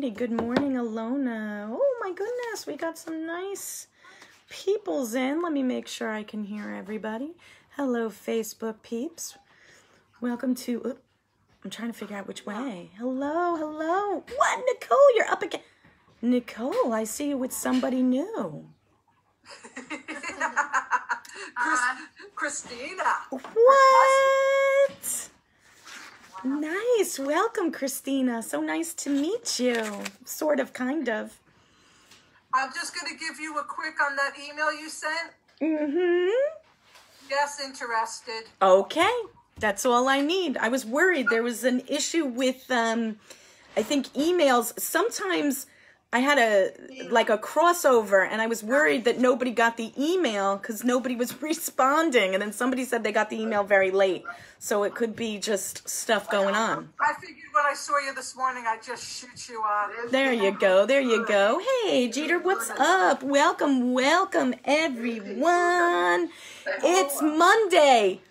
righty. Good morning, Alona. Oh my goodness, we got some nice peoples in. Let me make sure I can hear everybody. Hello, Facebook peeps. Welcome to... I'm trying to figure out which way. Hello, hello. What, Nicole? You're up again. Nicole, I see you with somebody new. Christina. What? Nice. Welcome, Christina. So nice to meet you. Sort of, kind of. I'm just going to give you a quick on that email you sent. Mm-hmm. Yes, interested. Okay. That's all I need. I was worried. There was an issue with, I think, emails. Sometimes I had a crossover, and I was worried that nobody got the email because nobody was responding. And then somebody said they got the email very late. So it could be just stuff going on. I figured when I saw you this morning, I'd just shoot you on. There you go. There you go. Hey, Jeter, what's up? Welcome, welcome, everyone. It's Monday.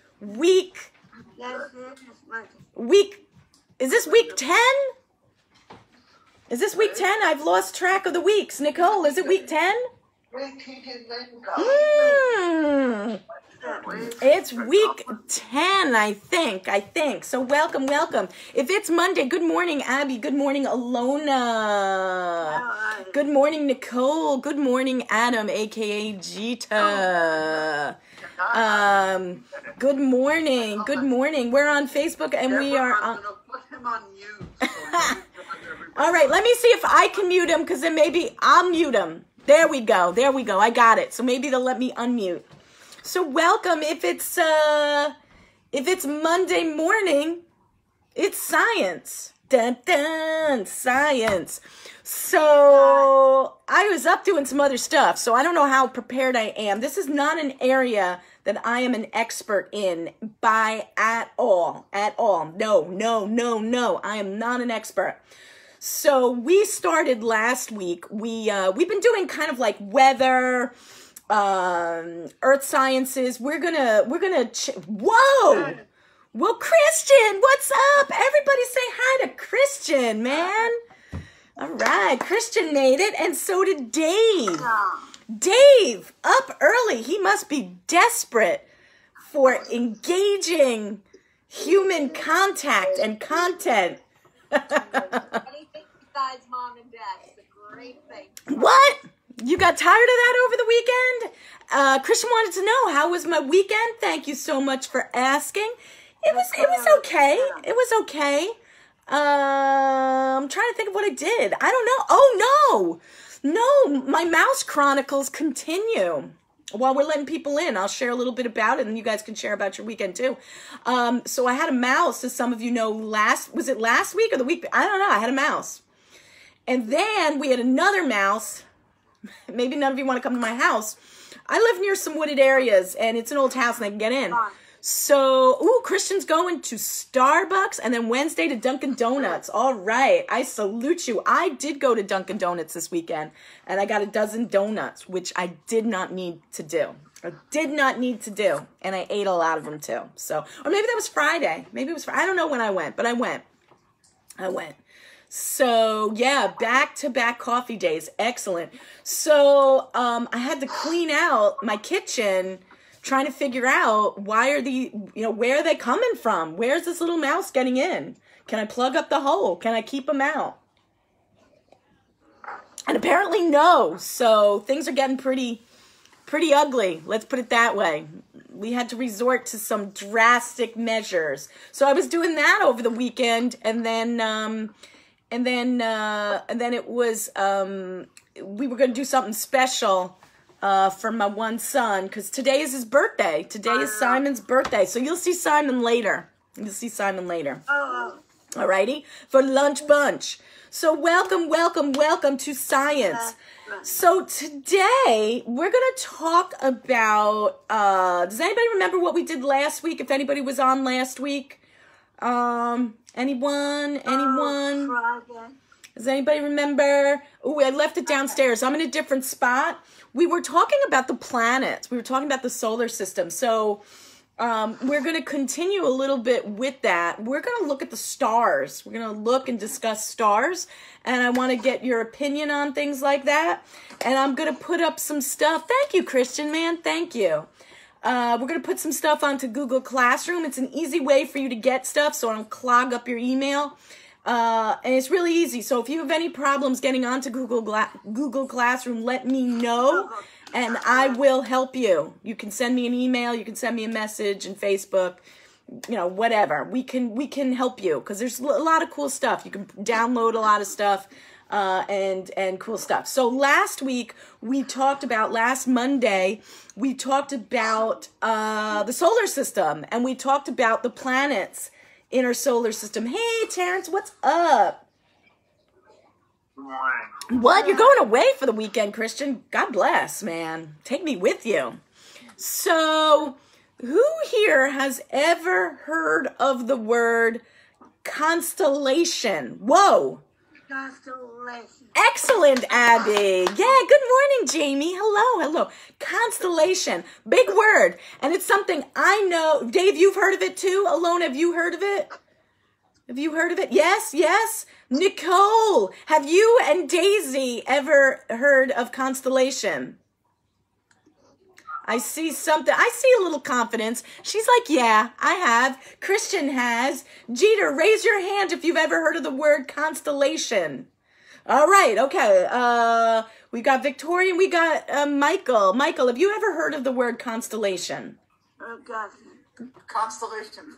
Is this week 10? Is this week 10? I've lost track of the weeks. Nicole, is it week 10? It's week 10, I think. So welcome, welcome. If it's Monday, good morning, Abby. Good morning, Alona. Good morning, Nicole. Good morning, Adam, a.k.a. Jita. Good morning. Good morning. We're on Facebook, and we are on... All right, let me see if I can mute him, because then maybe I'll mute him. There we go. There we go. I got it. So maybe they'll let me unmute. So welcome. If it's Monday morning, it's science. Dun, dun, science. So I was up doing some other stuff, so I don't know how prepared I am. This is not an area that I am an expert in at all. No. I am not an expert. So we started last week. We've been doing kind of like weather, earth sciences. We're gonna whoa, well, Christian, what's up? Everybody say hi to Christian, man. All right, Christian made it, and so did Dave. Dave, up early. He must be desperate for engaging human contact and content. Anything besides mom and dad is a great thing. What? You got tired of that over the weekend? Christian wanted to know, how was my weekend? Thank you so much for asking. It was okay. It was okay. I'm trying to think of what I did. I don't know. Oh, no, my Mouse Chronicles continue. While we're letting people in, I'll share a little bit about it, and you guys can share about your weekend too. So I had a mouse, as some of you know, was it last week or the week? I don't know. I had a mouse. And then we had another mouse. Maybe none of you want to come to my house. I live near some wooded areas, and it's an old house, and I can get in. So, Christian's going to Starbucks, and then Wednesday to Dunkin' Donuts. All right. I salute you. I did go to Dunkin' Donuts this weekend, and I got a dozen donuts, which I did not need to do. And I ate a lot of them, too. So, or maybe that was Friday. I don't know when I went, but I went. So, yeah, back-to-back coffee days. Excellent. So, I had to clean out my kitchen, trying to figure out where are they coming from? Where's this little mouse getting in? Can I plug up the hole? Can I keep them out? And apparently no. So things are getting pretty ugly. Let's put it that way. We had to resort to some drastic measures. So I was doing that over the weekend, and then it was we were going to do something special for my one son, because today is his birthday. Today is Simon's birthday. So you'll see Simon later. Alrighty? For lunch bunch. So welcome to science. So today we're going to talk about, does anybody remember what we did last week? If anybody was on last week? Anyone? Does anybody remember? Oh, I left it downstairs. I'm in a different spot. We were talking about the planets. We were talking about the solar system. So we're going to continue a little bit with that. We're going to look at the stars. We're going to look and discuss stars, and I want to get your opinion on things like that. And I'm going to put up some stuff. Thank you, Christian, man. Thank you. We're going to put some stuff onto Google Classroom. It's an easy way for you to get stuff so I don't clog up your email. And it's really easy. So if you have any problems getting onto Google Classroom, let me know, and I will help you. You can send me an email. You can send me a message in Facebook, you know, whatever. We can help you because there's a lot of cool stuff. You can download a lot of stuff. And cool stuff. So last Monday, we talked about the solar system, and we talked about the planets in our solar system. Hey, Terrence, what's up? Good morning. What? You're going away for the weekend, Christian? God bless, man. Take me with you. So, who here has ever heard of the word constellation? Whoa. Constellation. Excellent, Abby. Yeah, good morning, Jamie. Hello. Constellation. Big word. And it's something I know. Dave, you've heard of it too? Alone, have you heard of it? Have you heard of it? Yes. Nicole, have you and Daisy ever heard of constellation? I see something. I see a little confidence. She's like, yeah, I have. Christian has. Jeter, raise your hand if you've ever heard of the word constellation. All right, okay. We got Victoria and we got Michael. Michael, have you ever heard of the word constellation? Oh, gosh. Constellation.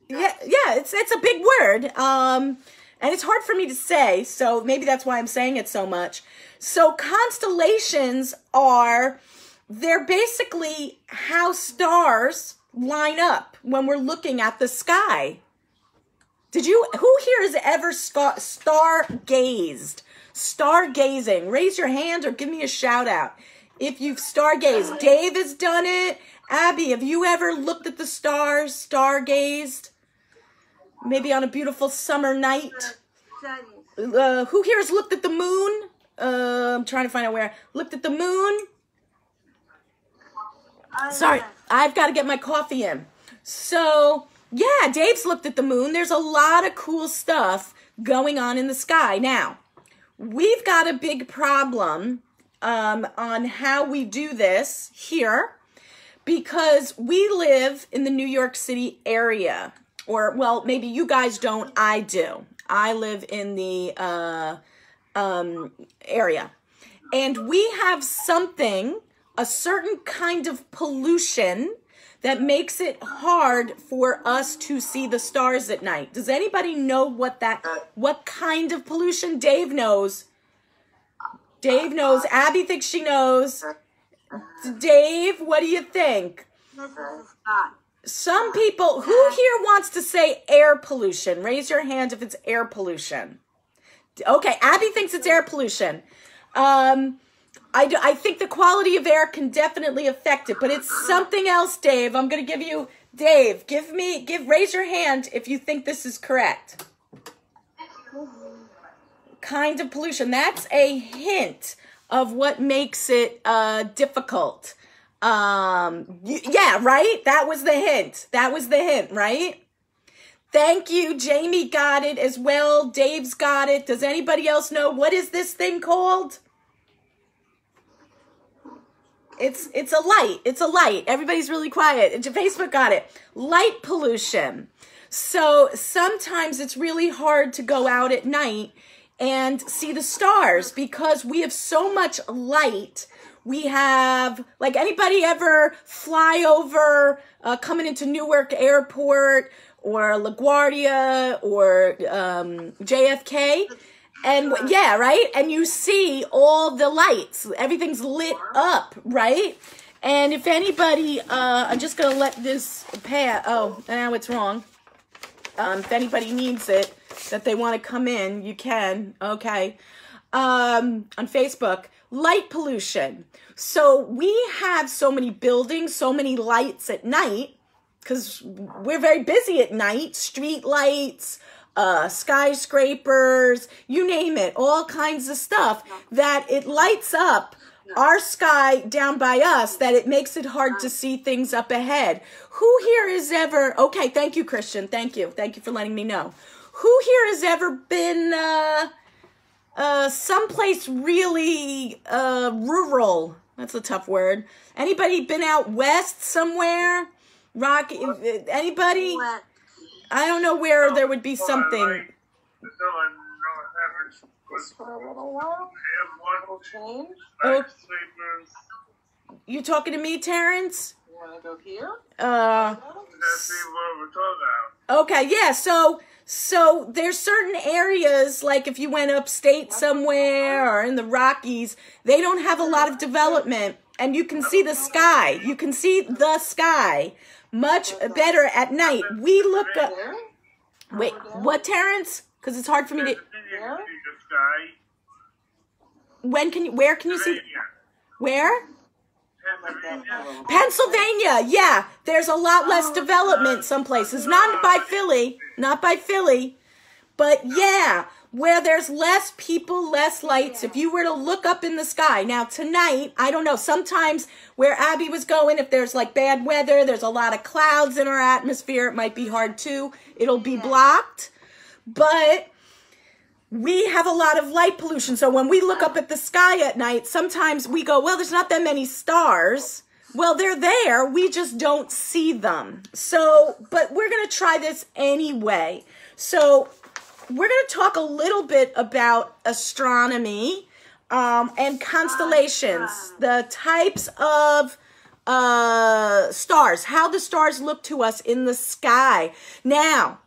Yeah, it's a big word. And it's hard for me to say, so maybe that's why I'm saying it so much. So constellations they're basically how stars line up when we're looking at the sky. Who here has ever stargazed? Stargazing. Raise your hand or give me a shout out if you've stargazed. Dave has done it. Abby, have you ever looked at the stars, stargazed? Maybe on a beautiful summer night? Who here has looked at the moon? I'm trying to find out where. Looked at the moon? Sorry, I've got to get my coffee in. So, yeah, Dave's looked at the moon. There's a lot of cool stuff going on in the sky. Now, we've got a big problem on how we do this here because we live in the New York City area. Or, well, maybe you guys don't. I do. I live in the area. And we have a certain kind of pollution that makes it hard for us to see the stars at night. Does anybody know what kind of pollution? Dave knows. Abby thinks she knows. Dave, what do you think? Some people, who here wants to say air pollution? Raise your hand if it's air pollution. Okay, Abby thinks it's air pollution. I think the quality of air can definitely affect it, but it's something else, Dave. I'm going to give you, Dave, raise your hand if you think this is correct. Kind of pollution. That's a hint of what makes it difficult. Yeah, right? That was the hint, right? Thank you. Jamie got it as well. Dave's got it. Does anybody else know what is this thing called? It's a light. It's a light. Everybody's really quiet. Facebook got it. Light pollution. So sometimes it's really hard to go out at night and see the stars because we have so much light. We have, like, anybody ever fly over coming into Newark Airport or LaGuardia or JFK? And yeah, right? And you see all the lights. Everything's lit up, right? And if anybody, I'm just going to let this pass. Oh, now it's wrong. If anybody needs it, that they want to come in, you can. Okay. On Facebook, light pollution. So we have so many buildings, so many lights at night, because we're very busy at night. Street lights, skyscrapers, you name it, all kinds of stuff that it lights up our sky down by us that it makes it hard to see things up ahead. Who here has ever, okay, thank you, Christian. Thank you. Thank you for letting me know. Who here has ever been someplace really rural? That's a tough word. Anybody been out west somewhere? Rocky, anybody? I don't know where there would be something. Oh, you talking to me, Terrence? You want to go here? Okay, yeah, so there's certain areas, like if you went upstate somewhere or in the Rockies, they don't have a lot of development, and you can see the sky. You can see the sky much better at night. We look up. Wait, what, Terrence? Because it's hard for me to. Where can you see? Where? Pennsylvania, yeah. There's a lot less development some places. Not by Philly, but yeah, where there's less people, less lights. If you were to look up in the sky. Now tonight, I don't know, sometimes where Abby was going, if there's like bad weather, there's a lot of clouds in our atmosphere, it might be hard too. It'll be blocked. But we have a lot of light pollution. So when we look up at the sky at night, sometimes we go, well, there's not that many stars. Well, they're there. We just don't see them. So, but we're going to try this anyway. So we're going to talk a little bit about astronomy and constellations, the types of stars, how the stars look to us in the sky. Now,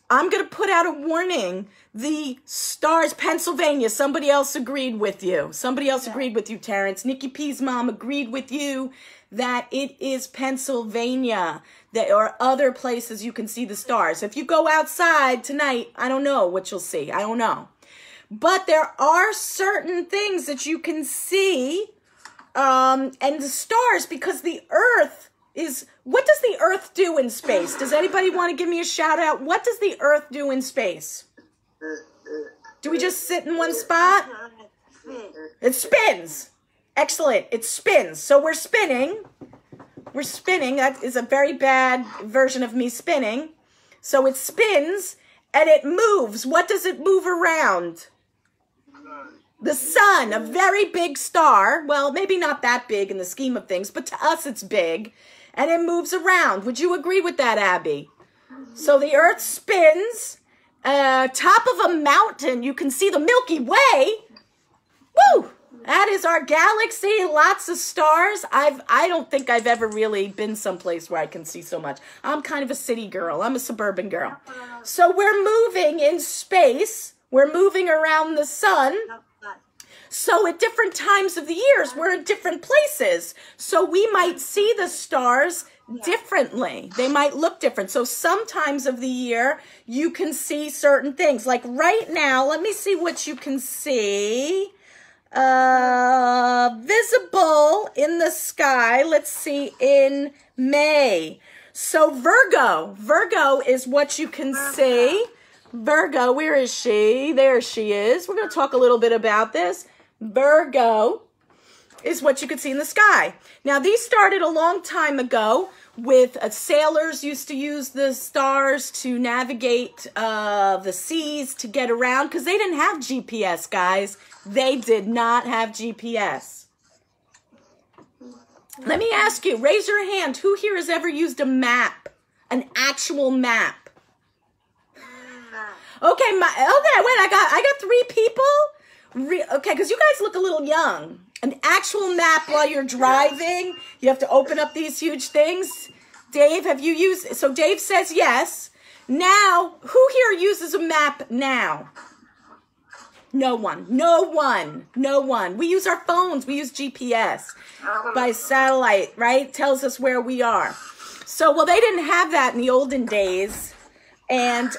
I'm going to put out a warning. The stars, Pennsylvania, somebody else agreed with you. Somebody else agreed with you, Terrence. Nikki P's mom agreed with you that it is Pennsylvania. There are other places you can see the stars. If you go outside tonight, I don't know what you'll see. I don't know. But there are certain things that you can see, and the stars, because the Earth is, what does the Earth do in space? Does anybody want to give me a shout out? What does the Earth do in space? Do we just sit in one spot? It spins. Excellent. It spins. So we're spinning. We're spinning. That is a very bad version of me spinning. So it spins and it moves. What does it move around? The sun, a very big star. Well, maybe not that big in the scheme of things, but to us it's big. And it moves around. Would you agree with that, Abby? So the Earth spins. Top of a mountain, you can see the Milky Way. Woo! That is our galaxy. Lots of stars. I don't think I've ever really been someplace where I can see so much. I'm kind of a city girl. I'm a suburban girl. So we're moving in space. We're moving around the sun. So at different times of the years, we're in different places. So we might see the stars differently. They might look different. So sometimes of the year, you can see certain things. Like right now, let me see what you can see. Visible in the sky. Let's see, in May. So Virgo is what you can see. Virgo, where is she? There she is. We're going to talk a little bit about this. Virgo is what you could see in the sky. Now, these started a long time ago with sailors used to use the stars to navigate the seas to get around because they didn't have GPS, guys. They did not have GPS. Let me ask you, raise your hand. Who here has ever used a map, an actual map? Okay, wait, I got 3 people. Okay, because you guys look a little young. An actual map while you're driving. You have to open up these huge things. Dave, have you used? So Dave says yes. Now, who here uses a map now? No one. We use our phones. We use GPS by satellite, right? Tells us where we are. So, well, they didn't have that in the olden days. And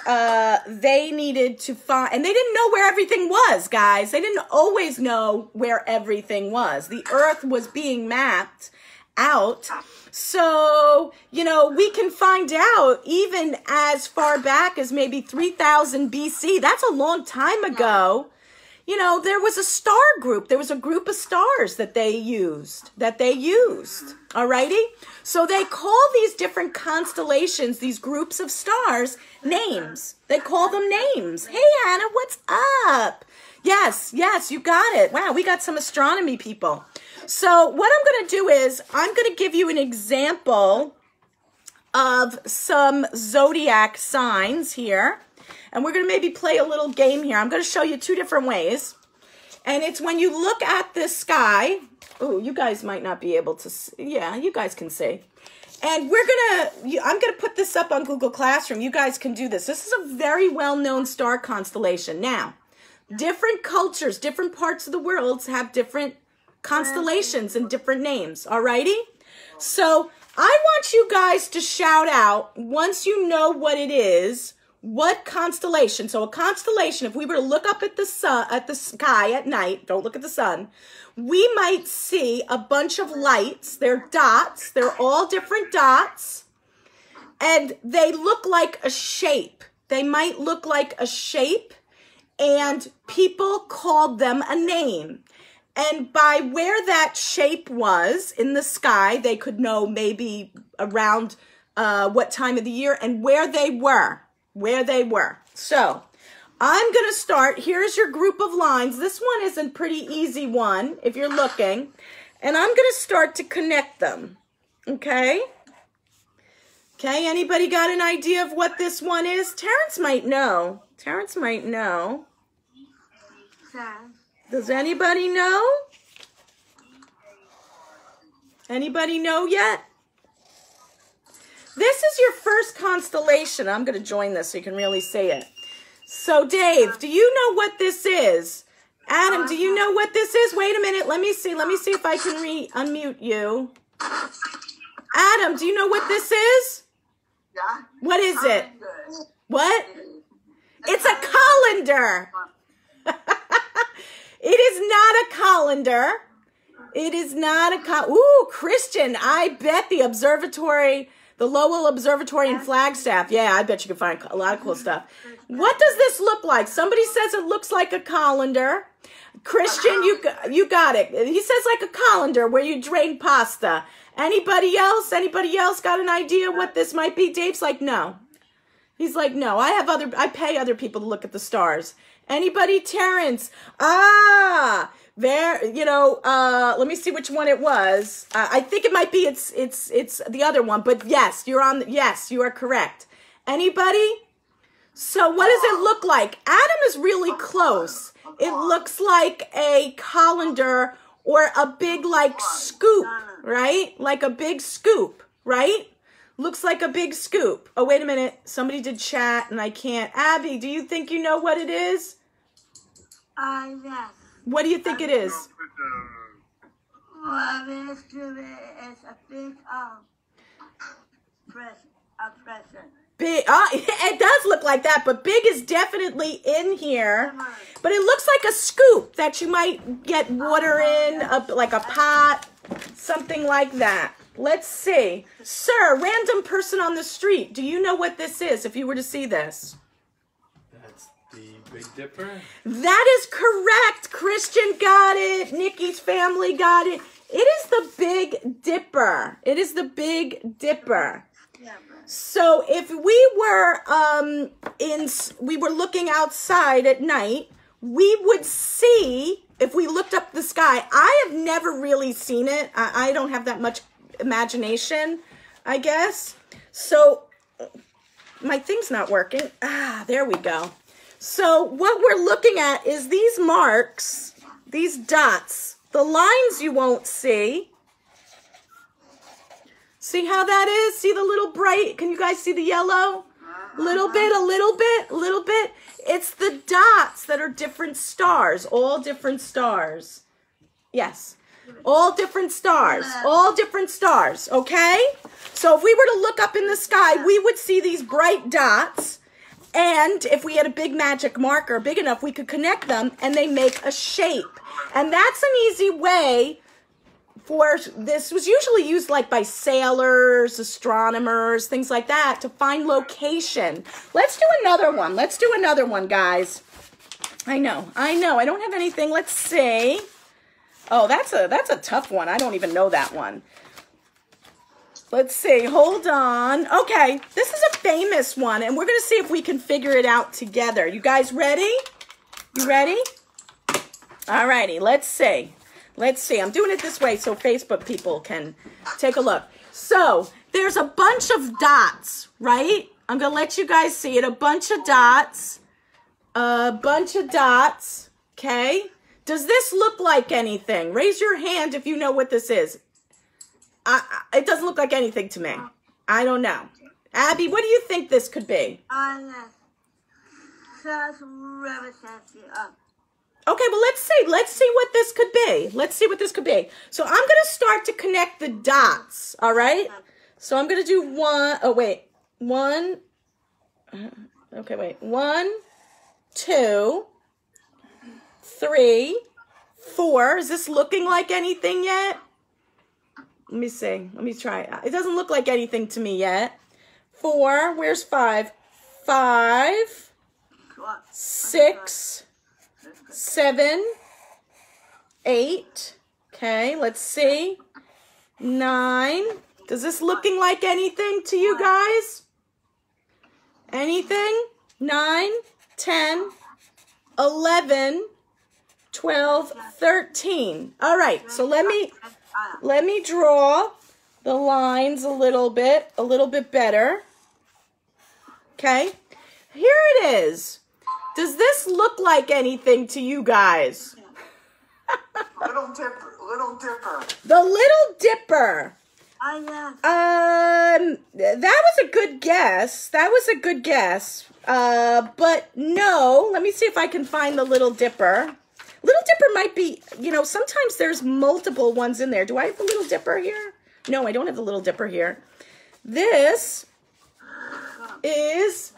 they needed to find, and they didn't know where everything was, guys. They didn't always know where everything was. The Earth was being mapped out. So, you know, we can find out even as far back as maybe 3000 BC. That's a long time ago. you know, there was a star group. There was a group of stars that they used. Alrighty? So they call these different constellations, these groups of stars, names. They call them names. Hey, Hannah, what's up? Yes, you got it. Wow, we got some astronomy people. So what I'm going to do is I'm going to give you an example of some zodiac signs here. And we're going to maybe play a little game here. I'm going to show you two different ways. And it's when you look at the sky. Oh, you guys might not be able to see. Yeah, you guys can see. And I'm going to put this up on Google Classroom. You guys can do this. This is a very well-known star constellation. Now, different cultures, different parts of the world have different constellations and different names. Alrighty? So I want you guys to shout out, once you know what it is, what constellation. So a constellation, if we were to look up at the sun, at the sky at night, don't look at the sun, we might see a bunch of lights. They're dots. They're all different dots. And they look like a shape. They might look like a shape. And people called them a name. And by where that shape was in the sky, they could know maybe around what time of the year and where they were. So I'm going to start. Here's your group of lines. This one is a pretty easy one if you're looking. And I'm going to start to connect them. Okay? Okay, anybody got an idea of what this one is? Terrence might know. Does anybody know? Anybody know yet? This is your first constellation. I'm going to join this so you can really see it. So, Dave, do you know what this is? Adam, do you know what this is? Wait a minute. Let me see if I can unmute you. Adam, do you know what this is? Yeah. What is it? What? It's a colander. It is not a colander. It is not a Ooh, Christian, I bet the observatory, the Lowell Observatory in Flagstaff. Yeah, I bet you can find a lot of cool stuff. What does this look like? Somebody says it looks like a colander. Christian, you got it. He says like a colander where you drain pasta. Anybody else? Anybody else got an idea what this might be? Dave's like, no. He's like, no, I pay other people to look at the stars. Anybody? Terrence. There, let me see which one it was. I think it might be, it's the other one, but yes, yes, you are correct. Anybody? So what does it look like? Adam is really close. It looks like a colander or a big like scoop, right? Like a big scoop, right? Looks like a big scoop. Oh, wait a minute. Somebody did chat and I can't. Abby, do you think you know what it is? Yes. What do you think it is? Well, it's a big present. Big, it does look like that, but big is definitely in here. But it looks like a scoop that you might get water in, like a pot, something like that. Let's see. Sir, random person on the street, do you know what this is if you were to see this? That's the Big Dipper? That is correct. Christian got it. Nikki's family got it. It is the Big Dipper. It is the Big Dipper. So if we were looking outside at night, we would see, if we looked up the sky, I have never really seen it. I don't have that much imagination, I guess. So my thing's not working. There we go. So what we're looking at is these marks, these dots, the lines you won't see. See how that is? See the little bright? Can you guys see the yellow? Little bit, a little bit, a little bit. It's the dots that are different stars, all different stars. Yes, all different stars, okay? So if we were to look up in the sky, we would see these bright dots. And if we had a big magic marker, big enough, we could connect them and they make a shape. And that's an easy way for, this was usually used like by sailors, astronomers, things like that to find location. Let's do another one. Let's do another one, guys. I know. I don't have anything. Let's see. Oh, that's a tough one. I don't even know that one. Let's see. Hold on. Okay, this is a famous one, and we're going to see if we can figure it out together. You guys ready? You ready? All righty. Let's see. Let's see. I'm doing it this way so Facebook people can take a look. So there's a bunch of dots, right? I'm going to let you guys see it. A bunch of dots. Okay? Does this look like anything? Raise your hand if you know what this is. It doesn't look like anything to me. I don't know. Abby, what do you think this could be? Okay, well, let's see. Let's see what this could be. Let's see what this could be. So I'm going to start to connect the dots, all right? So I'm going to do one. Oh, wait. One. Okay, wait. 1, 2, 3, 4. Is this looking like anything yet? Let me see. Let me try. It doesn't look like anything to me yet. 4. Where's 5? 5, 6, 7, 8. Okay, let's see. 9. Does this looking like anything to you guys? Anything? 9, 10, 11, 12, 13. All right, so let me draw the lines a little bit better. Okay, here it is. Does this look like anything to you guys? Little Dipper. The Little Dipper. That was a good guess. But no, let me see if I can find the Little Dipper. Little Dipper might be, sometimes there's multiple ones in there. Do I have the Little Dipper here? No, I don't have the Little Dipper here. This is,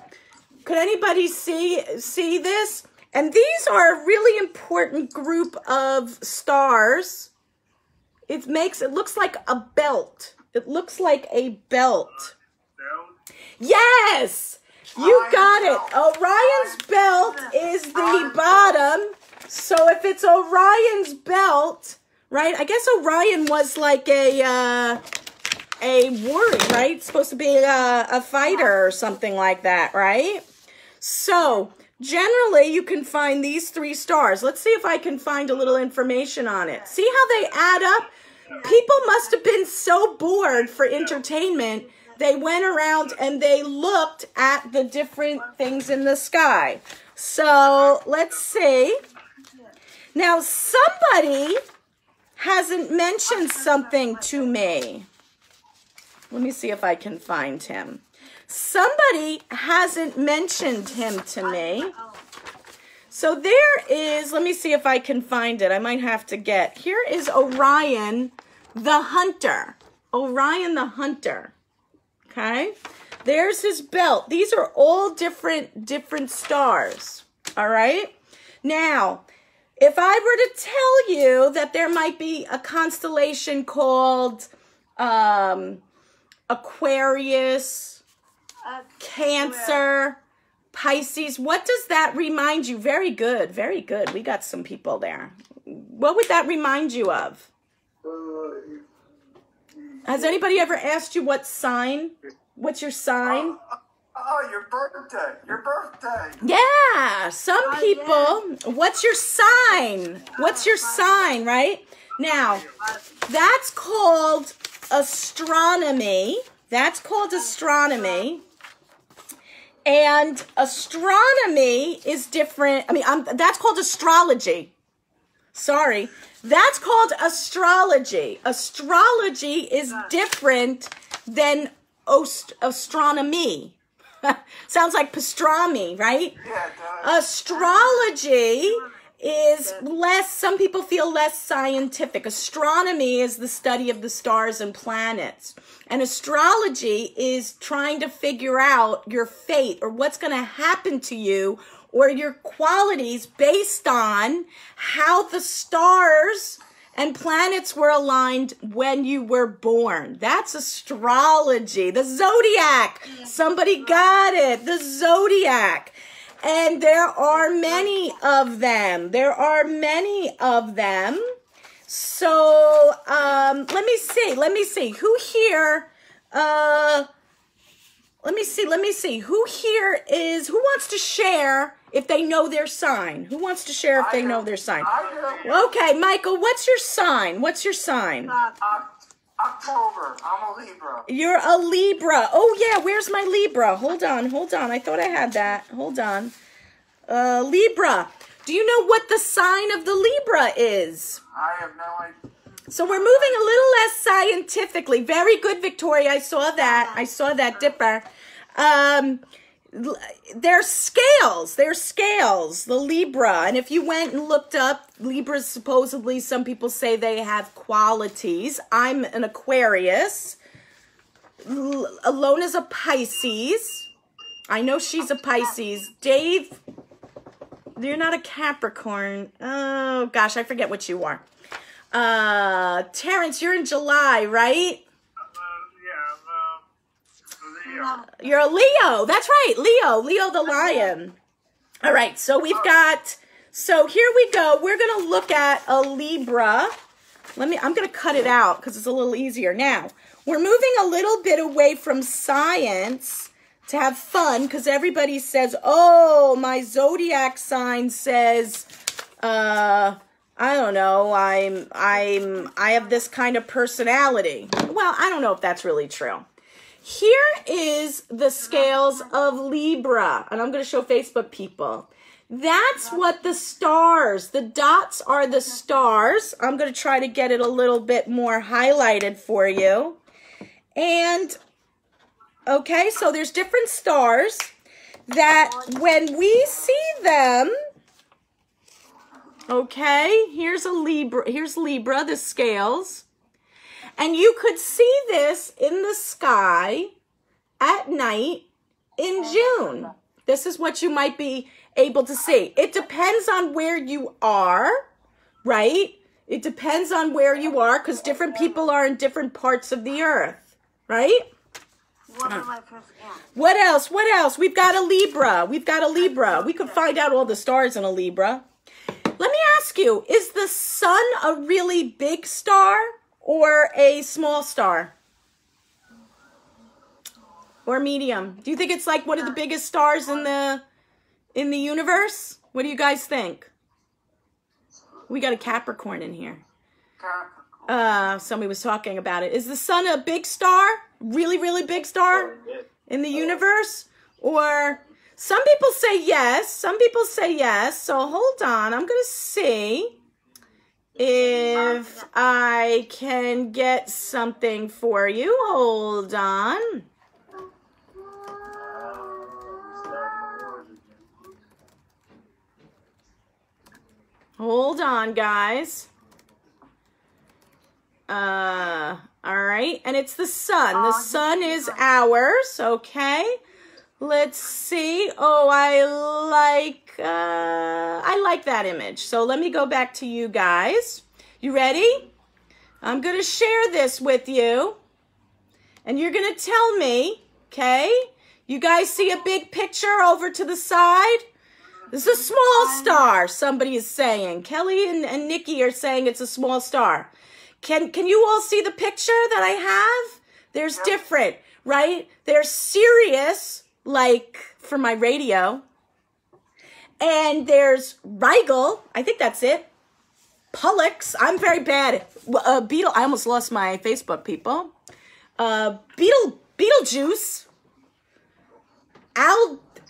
could anybody see this? And these are a really important group of stars. It looks like a belt. It looks like a belt. Yes! You got it. Orion's belt is the bottom. So if it's Orion's belt, right? I guess Orion was like a warrior, right? It's supposed to be a fighter or something like that, right? So generally you can find these 3 stars. Let's see if I can find a little information on it. See how they add up? People must have been so bored for entertainment. They went around and they looked at the different things in the sky. So let's see. Now, somebody hasn't mentioned something to me. Let me see if I can find him. Somebody hasn't mentioned him to me. So there is, let me see if I can find it. I might have to get. Here is Orion the Hunter. Orion the Hunter. Okay? There's his belt. These are all different stars. All right? Now, if I were to tell you that there might be a constellation called Aquarius, Cancer, Pisces, what does that remind you? Very good, very good. We got some people there. What would that remind you of? Has anybody ever asked you what sign? What's your sign? Your birthday. Yeah, some people. What's your sign? What's your sign, right? Now, that's called astronomy. That's called astronomy. And astronomy is different. That's called astrology. Sorry. That's called astrology. Astrology is different than astronomy. Sounds like pastrami, right? Yeah, it does. Astrology is less, some people feel less scientific. Astronomy is the study of the stars and planets. And astrology is trying to figure out your fate or what's going to happen to you or your qualities based on how the stars and planets were aligned when you were born. That's astrology. The zodiac. Somebody got it. The zodiac. And there are many of them. There are many of them. So, let me see. Who here, let me see. Who wants to share if they know their sign? Who wants to share if they know their sign? I do. Okay, Michael, what's your sign? What's your sign? October. I'm a Libra. You're a Libra. Oh, yeah, where's my Libra? Hold on. I thought I had that. Hold on. Libra. Do you know what the sign of the Libra is? I have no idea. So we're moving a little less scientifically. Very good, Victoria. I saw that, Dipper. They're scales. The Libra. And if you went and looked up, Libras supposedly, some people say they have qualities. I'm an Aquarius. Alona's a Pisces. I know she's a Pisces. Dave, you're not a Capricorn. Oh, gosh, I forget what you are. Terrence, you're in July, right? Leo. You're a Leo. That's right. Leo the lion. All right. So here we go. We're going to look at a Libra. I'm going to cut it out because it's a little easier. Now, we're moving a little bit away from science to have fun because everybody says, oh, my zodiac sign says, I don't know, I have this kind of personality. Well, I don't know if that's really true. Here is the scales of Libra, and I'm going to show Facebook people. That's what the stars, the dots are the stars. I'm going to try to get it a little bit more highlighted for you. And, okay, so there's different stars that when we see them, okay, here's Libra, the scales. And you could see this in the sky at night in June. This is what you might be able to see. It depends on where you are, right? It depends on where you are because different people are in different parts of the earth, right? What else? We've got a Libra. We could find out all the stars in a Libra. Let me ask you, is the sun a really big star or a small star? Or medium? Do you think it's like one of the biggest stars in the universe? What do you guys think? We got a Capricorn in here. Somebody was talking about it. Is the sun a big star? Really, really big star in the universe? Or some people say yes. So hold on. I'm going to see if I can get something for you. Hold on. Hold on, guys. All right. And it's the sun. The sun is ours. Okay. Let's see. Oh, I like that image. So let me go back to you guys. You ready? I'm going to share this with you. And you're going to tell me, okay? You guys see a big picture over to the side? This is a small star, somebody is saying. Kelly and Nikki are saying it's a small star. Can you all see the picture that I have? There's different, right? There's Sirius, like for my radio. And there's Rigel. I think that's it. Pollux. I'm very bad. Beetle. I almost lost my Facebook, people. Beetlejuice.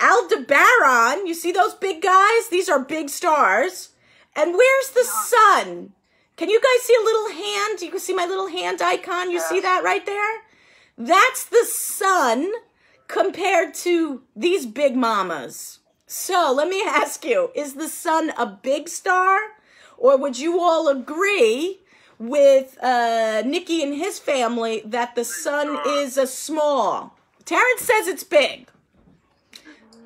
Aldebaran. You see those big guys? These are big stars. And where's the sun? Can you guys see a little hand? You can see my little hand icon. You see that right there? That's the sun compared to these big mamas. So let me ask you, is the sun a big star? Or would you all agree with Nikki and his family that the sun is a small? Terrence says it's big.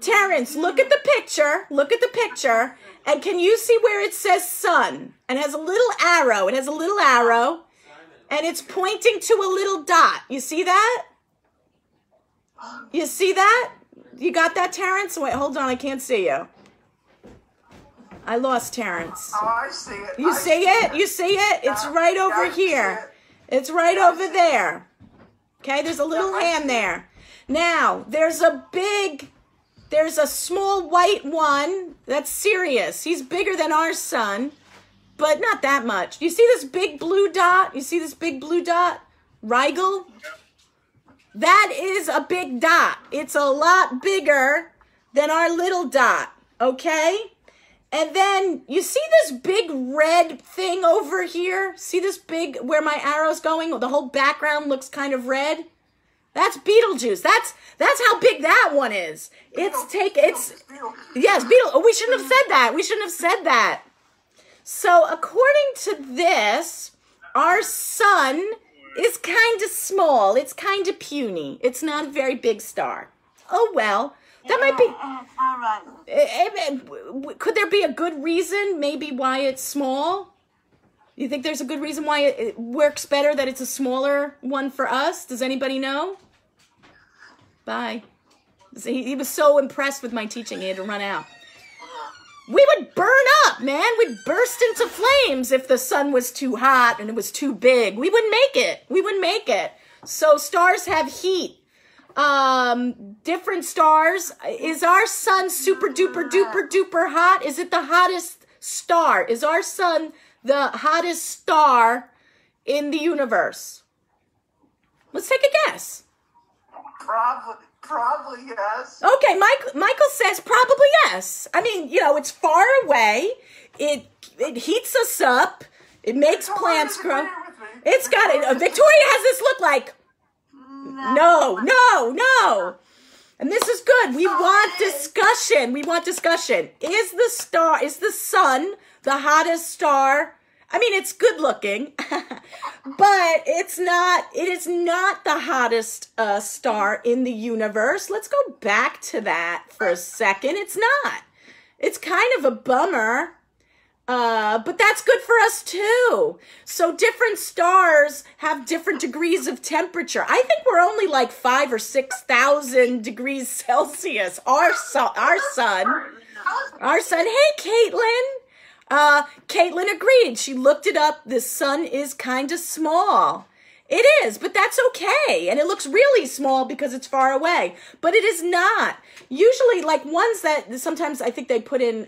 Terrence, look at the picture. Look at the picture. And can you see where it says sun? And it has a little arrow. It has a little arrow. And it's pointing to a little dot. You see that? You see that? You got that, Terrence? Wait, hold on. I can't see you. I lost Terrence. Oh, I see it. You see it? You see it? It's right over here. It's right over there. Okay, there's a little hand there. Now, there's a small white one that's Sirius. He's bigger than our sun, but not that much. You see this big blue dot? You see this big blue dot? Rigel? That is a big dot. It's a lot bigger than our little dot, okay? And then you see this big red thing over here? See this big, where my arrow's going? The whole background looks kind of red. That's Beetlejuice. That's how big that one is. Yes, Beetle. Oh, we shouldn't have said that. We shouldn't have said that. So according to this, our sun is kind of small. It's kind of puny. It's not a very big star. Oh, well. That might be... Could there be a good reason maybe why it's small? You think there's a good reason why it works better that it's a smaller one for us? Does anybody know? Bye. He was so impressed with my teaching, he had to run out. We would burn up, man. We'd burst into flames if the sun was too hot and it was too big. We wouldn't make it. We wouldn't make it. So stars have heat. Different stars. Is our sun super duper duper duper hot? Is it the hottest star? Is our sun the hottest star in the universe? Let's take a guess. Probably yes. Okay, Michael says probably yes. I mean, you know, it's far away. It heats us up. It makes plants grow. It's got it. Victoria has this look like, no. And this is good. We want discussion. We want discussion. Is the sun the hottest star? I mean, it's good looking, but it is not the hottest star in the universe. Let's go back to that for a second. It's not. It's kind of a bummer, but that's good for us too. So different stars have different degrees of temperature. I think we're only like 5,000 or 6,000 degrees Celsius. Our sun. Hey, Caitlin. Caitlin agreed. She looked it up. The sun is kind of small. It is, but that's okay. And it looks really small because it's far away. But it is not. Usually, like ones that sometimes I think they put in,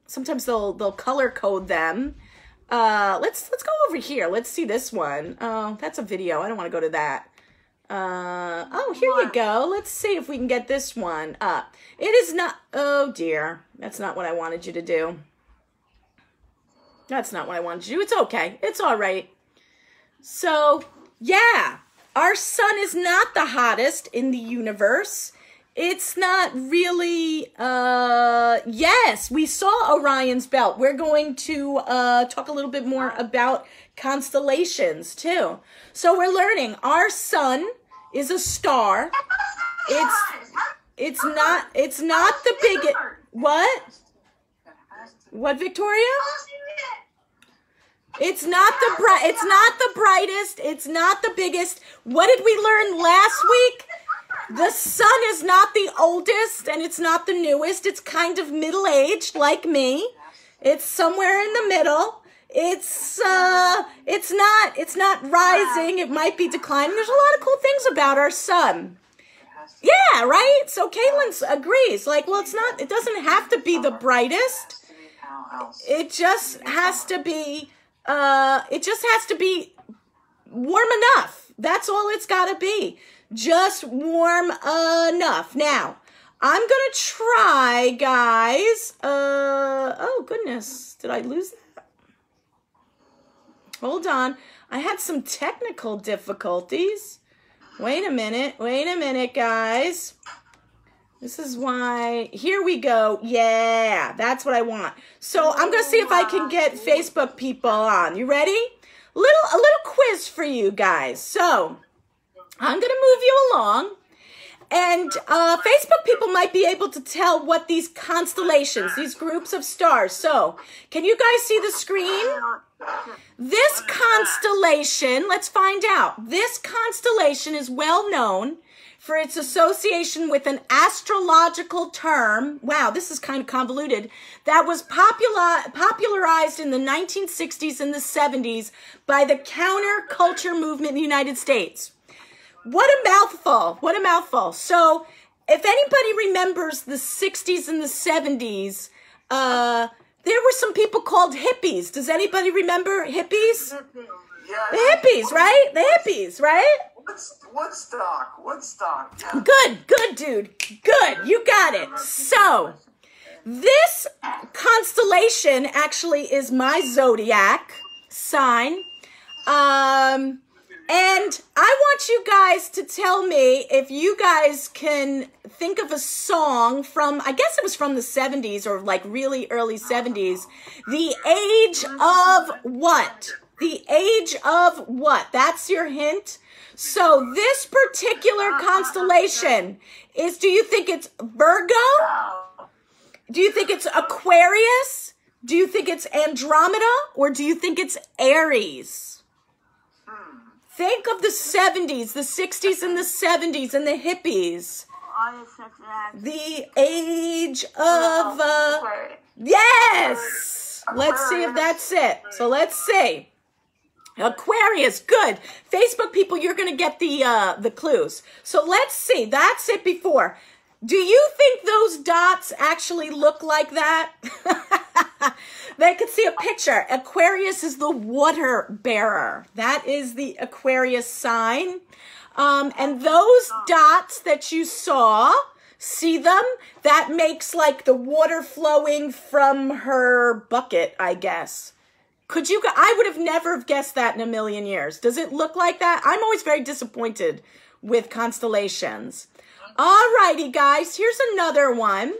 sometimes they'll color code them. Let's go over here. Let's see this one. Oh, that's a video. I don't want to go to that. Oh, here you go. Let's see if we can get this one up. It is not, oh dear. That's not what I wanted you to do. That's not what I wanted to do. It's okay. It's all right. So, yeah, our sun is not the hottest in the universe. It's not really, yes, we saw Orion's belt. We're going to talk a little bit more about constellations too. So we're learning our sun is a star. It's not the biggest. What? What, Victoria? It's not the brightest, it's not the biggest. What did we learn last week? The sun is not the oldest and it's not the newest. It's kind of middle-aged like me. It's somewhere in the middle. It's not rising. It might be declining. There's a lot of cool things about our sun. Yeah, right? So Caitlin agrees. Like, well, it doesn't have to be the brightest. It just has to be warm enough. That's all it's got to be. Just warm enough. Now, I'm going to try, guys. Oh, goodness. Did I lose that? Hold on. I had some technical difficulties. Wait a minute, guys. This is why. Here we go. Yeah, that's what I want. So I'm going to see if I can get Facebook people on. You ready? A little quiz for you guys. So I'm going to move you along. And Facebook people might be able to tell what these constellations, these groups of stars. So can you guys see the screen? This constellation, let's find out. This constellation is well known for its association with an astrological term, wow, this is kind of convoluted, that was popularized in the 1960s and the 70s by the counterculture movement in the United States. What a mouthful. What a mouthful. So if anybody remembers the 60s and the 70s, there were some people called hippies. Does anybody remember hippies? Yeah. The hippies, right? The hippies, right? Woodstock. Yeah. Good, dude. Good. You got it. So, this constellation actually is my zodiac sign. And I want you guys to tell me if you guys can think of a song from, I guess it was from the 70s or like really early 70s. The age of what? The age of what? That's your hint. So this particular constellation is, do you think it's Virgo? Do you think it's Aquarius? Do you think it's Andromeda? Or do you think it's Aries? Think of the 70s, the 60s and the 70s and the hippies. The age of, yes! Let's see if that's it. So let's see. Aquarius, good. Facebook people, you're going to get the clues. So let's see. That's it before. Do you think those dots actually look like that? They could see a picture. Aquarius is the water bearer. That is the Aquarius sign. And those dots that you saw, see them? That makes like the water flowing from her bucket, I guess. Could you, I would have never have guessed that in a million years. Does it look like that? I'm always very disappointed with constellations. All righty, guys, here's another one.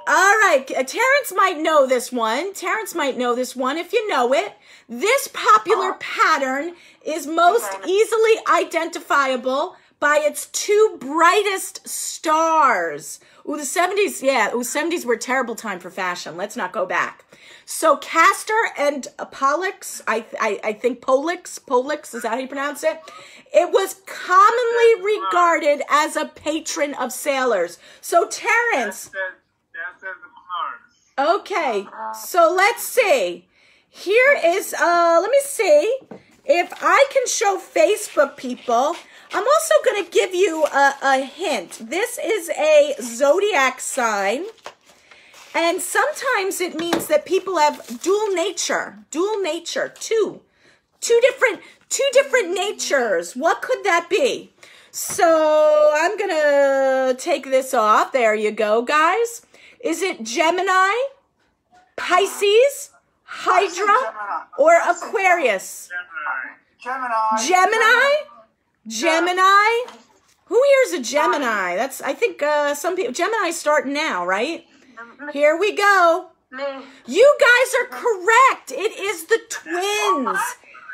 All right, Terrence might know this one. Terrence might know this one if you know it. This popular pattern is most easily identifiable by its two brightest stars. Ooh, the 70s, yeah, 70s were a terrible time for fashion. Let's not go back. So Castor and Pollux, I think Pollux, is that how you pronounce it? It was commonly regarded as a patron of sailors. So Terrence. Okay, so let's see. Here is, let me see if I can show Facebook people. I'm also going to give you a hint. This is a zodiac sign. And sometimes it means that people have dual nature, two different natures. What could that be? So I'm going to take this off. There you go, guys. Is it Gemini, Pisces, Hydra, or Aquarius? Gemini? Who here is a Gemini? That's, I think some people, Gemini start now, right? Here we go. You guys are correct. It is the twins.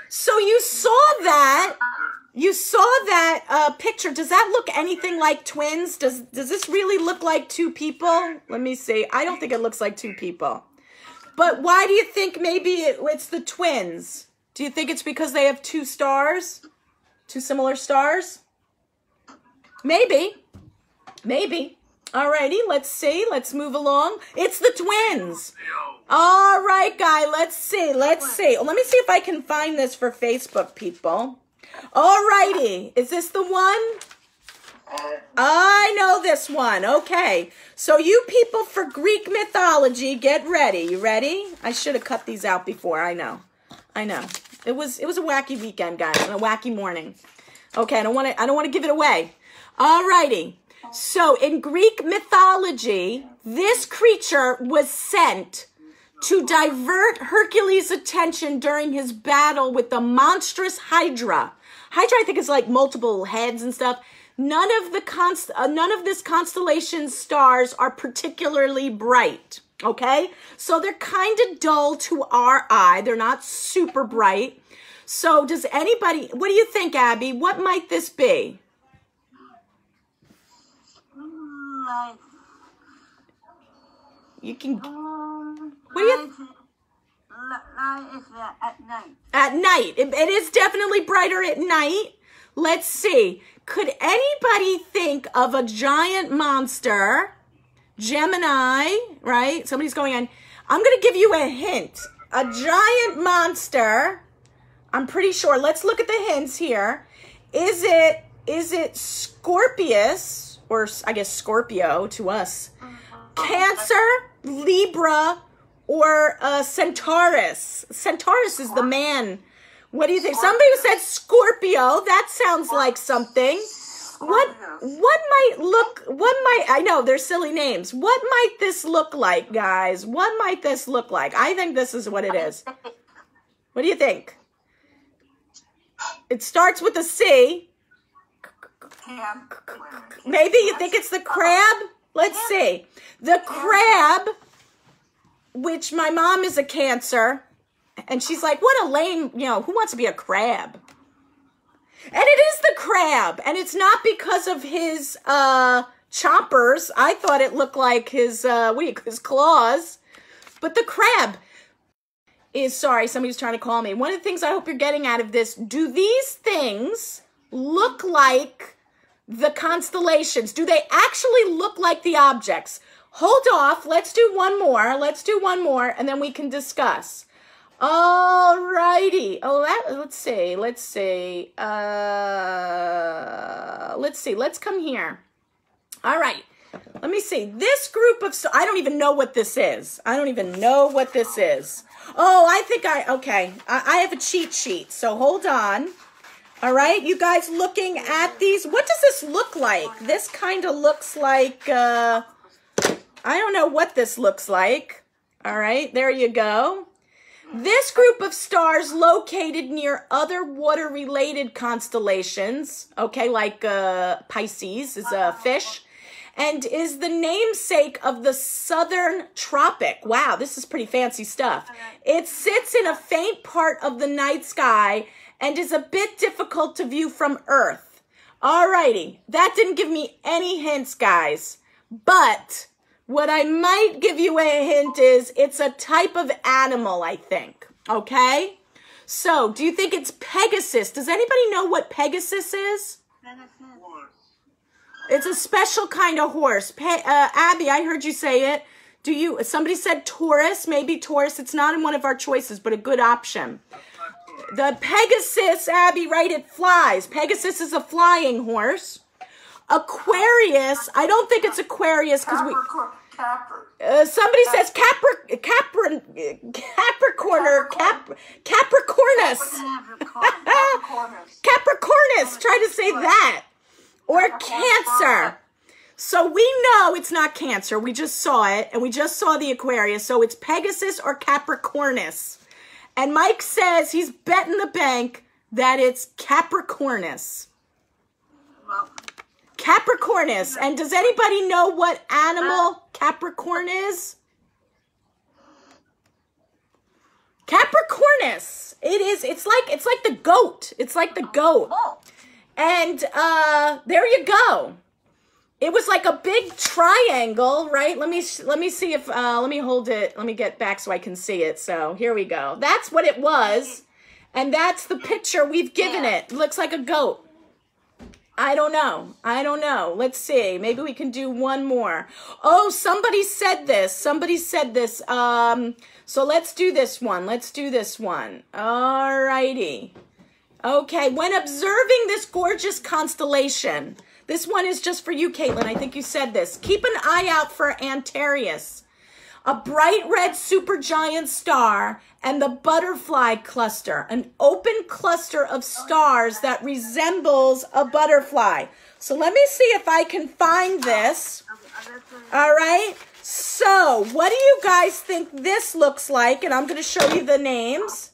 So you saw that. You saw that picture. Does that look anything like twins? Does this really look like two people? Let me see. I don't think it looks like two people. But why do you think maybe it's the twins? Do you think it's because they have two stars? Two similar stars? Maybe. Alrighty, let's see. Let's move along. It's the twins. All right, guy. Let's see. Let me see if I can find this for Facebook people. Alrighty. Is this the one? I know this one. Okay. So you people for Greek mythology, get ready. You ready? I should have cut these out before. I know. It was a wacky weekend, guys, and a wacky morning. Okay, I don't want to give it away. Alrighty. So in Greek mythology, this creature was sent to divert Hercules' attention during his battle with the monstrous Hydra. Hydra, I think, is like multiple heads and stuff. None of this constellation's stars are particularly bright. Okay, so they're kind of dull to our eye. They're not super bright. So does anybody? What do you think, Abby? What might this be? You can. What do you? light is at night. At night. It is definitely brighter at night. Let's see. Could anybody think of a giant monster? Gemini, right? Somebody's going on. I'm going to give you a hint. A giant monster. I'm pretty sure. Let's look at the hints here. Is it Scorpius, or I guess Scorpio to us, Cancer, Libra, or Centaurus? Centaurus is the man. What do you think? Somebody said Scorpio. That sounds like something. What might, I know, they're silly names. What might this look like, guys? What might this look like? I think this is what it is. What do you think? It starts with a C. Maybe you think it's the crab? Let's see. The crab, which my mom is a Cancer, and she's like, what a lame, who wants to be a crab? And it is the crab, and it's not because of his chompers. I thought it looked like his claws, but the crab is, sorry, somebody's trying to call me. One of the things I hope you're getting out of this, do these things look like the constellations? Do they actually look like the objects? Hold off. Let's do one more. And then we can discuss. All righty. Let's see. Let's come here. All right. Let me see. This group of, I don't even know what this is. Oh, I have a cheat sheet. So hold on. All right. You guys looking at these? What does this look like? This kind of looks like, I don't know what this looks like. All right. There you go. This group of stars located near other water-related constellations, okay, like Pisces is a fish, and is the namesake of the southern tropic. Wow, this is pretty fancy stuff. It sits in a faint part of the night sky and is a bit difficult to view from Earth. All righty, that didn't give me any hints, guys, but what I might give you a hint is it's a type of animal, I think. Okay? So, do you think it's Pegasus? Does anybody know what Pegasus is? It's a special kind of horse. Abby, I heard you say it. Somebody said Taurus. Maybe Taurus. It's not in one of our choices, but a good option. The Pegasus, Abby, right? It flies. Pegasus is a flying horse. Aquarius, I don't think it's Aquarius because somebody says Capricornus. Capricornus, try to say that. Or Cancer. So we know it's not Cancer. We just saw it, and we just saw the Aquarius. So it's Pegasus or Capricornus. And Mike says he's betting the bank that it's Capricornus. Capricornus. And does anybody know what animal Capricorn is? Capricornus. It's like the goat. It's like the goat. And there you go. It was like a big triangle, right? Let me see if let me hold it. Let me get back so I can see it. So here we go. That's what it was. And that's the picture we've given it. Looks like a goat. I don't know. Let's see. Maybe we can do one more. Oh, somebody said this. So let's do this one. All righty. Okay. When observing this gorgeous constellation, this one is just for you, Caitlin. I think you said this. Keep an eye out for Antares, a bright red supergiant star, and the butterfly cluster, an open cluster of stars that resembles a butterfly. So let me see if I can find this. All right. So what do you guys think this looks like? And I'm going to show you the names.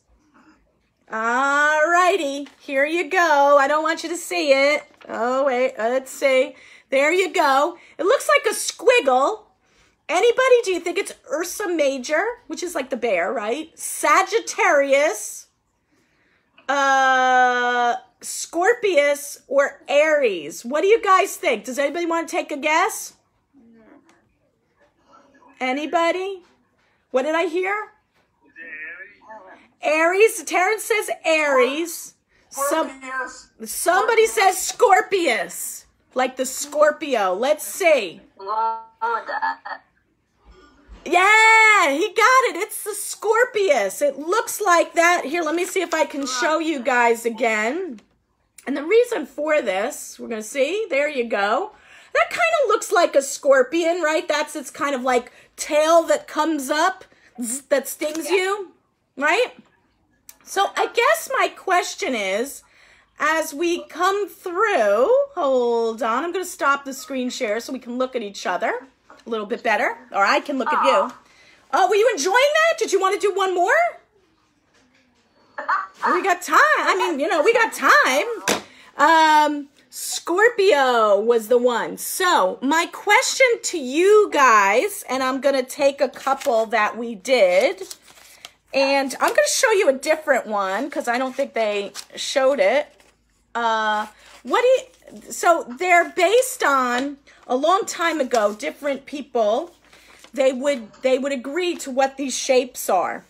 All righty. Here you go. I don't want you to see it. Oh, wait. Let's see. There you go. It looks like a squiggle. Anybody, do you think it's Ursa Major, which is like the bear, right? Sagittarius, Scorpius, or Aries? What do you guys think? Does anybody want to take a guess? Anybody? What did I hear? Aries. Terrence says Aries. Scorpius. Somebody says Scorpius. Like the Scorpio. Let's see. Yeah, he got it. It's the Scorpius. It looks like that. Here, let me see if I can show you guys again. And the reason for this, we're going to see. There you go. That kind of looks like a scorpion, right? That's its kind of like tail that comes up, that stings you, right? So I guess my question is, as we come through, hold on, I'm going to stop the screen share so we can look at each other a little bit better, or I can look at you. Oh, were you enjoying that? Did you want to do one more? We got time. I mean, you know, we got time. Scorpio was the one. So my question to you guys, and I'm going to take a couple that we did, and I'm going to show you a different one because I don't think they showed it. So they're based on a long time ago, different people, they would agree to what these shapes are.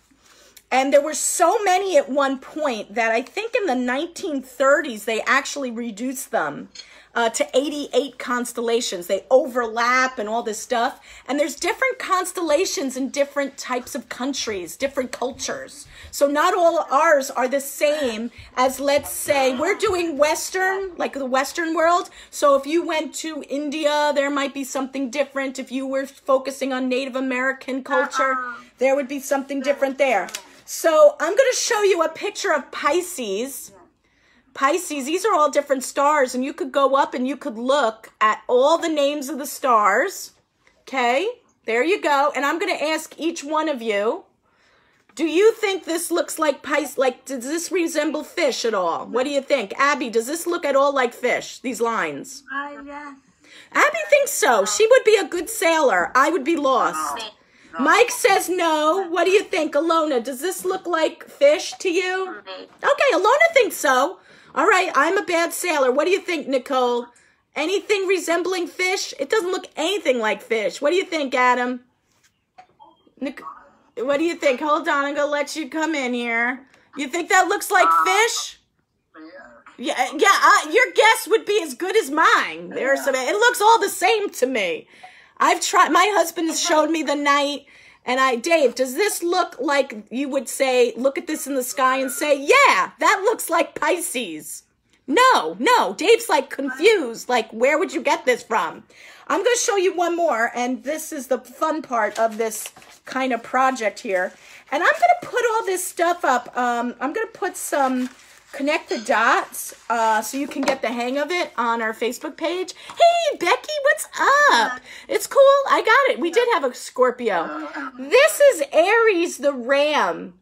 And there were so many at one point that I think in the 1930s, they actually reduced them to 88 constellations. They overlap and all this stuff. And there's different constellations in different types of countries, different cultures. So not all ours are the same as, let's say, we're doing Western, like the Western world. So if you went to India, there might be something different. If you were focusing on Native American culture, there would be something different there. So I'm going to show you a picture of Pisces. Pisces, these are all different stars, and you could go up and you could look at all the names of the stars. Okay, there you go. And I'm going to ask each one of you, do you think this looks like Pisces? Like, does this resemble fish at all? What do you think? Abby, does this look at all like fish, these lines? Yeah. Abby thinks so. She would be a good sailor. I would be lost. No. Mike says no. What do you think, Alona? Does this look like fish to you? Okay, Alona thinks so. All right, I'm a bad sailor. What do you think, Nicole? Anything resembling fish? It doesn't look anything like fish. What do you think, Adam? What do you think? Hold on, I'm going to let you come in here. You think that looks like fish? Yeah, your guess would be as good as mine. There's some. It looks all the same to me. I've tried. My husband has showed me the night, and Dave, does this look like you would say, look at this in the sky and say, yeah, that looks like Pisces? No. Dave's like confused. Like, where would you get this from? I'm going to show you one more, and this is the fun part of this kind of project here. And I'm going to put all this stuff up. I'm going to put some connect the dots so you can get the hang of it on our Facebook page. Hey, Becky, what's up? It's cool. I got it. We did have a Scorpio. This is Aries the Ram.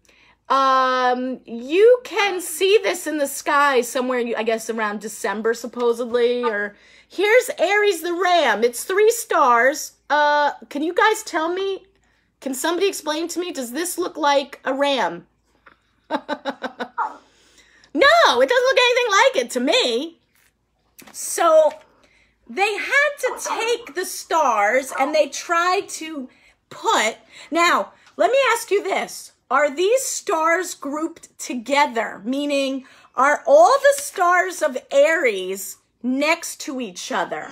You can see this in the sky somewhere, I guess, around December, supposedly. Or here's Aries the Ram. It's 3 stars. Can you guys tell me? Can somebody explain to me? Does this look like a ram? No, it doesn't look anything like it to me. So they had to take the stars and they tried to put... Now, let me ask you this. Are these stars grouped together? Meaning, are all the stars of Aries next to each other?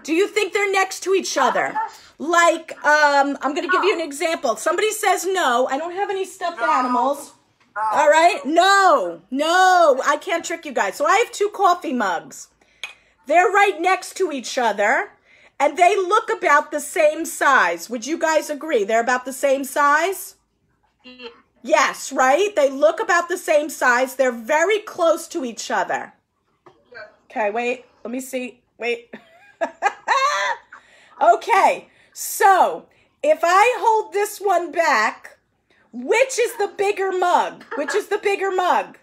Do you think they're next to each other? Like, I'm going to give you an example. Somebody says no. I don't have any stuffed animals. All right. No, I can't trick you guys. So I have 2 coffee mugs. They're right next to each other and they look about the same size. Would you guys agree? They're about the same size? Yeah. Yes, right? They look about the same size. They're very close to each other. Okay, wait. Let me see. Wait. Okay. So if I hold this one back, which is the bigger mug? Which is the bigger mug?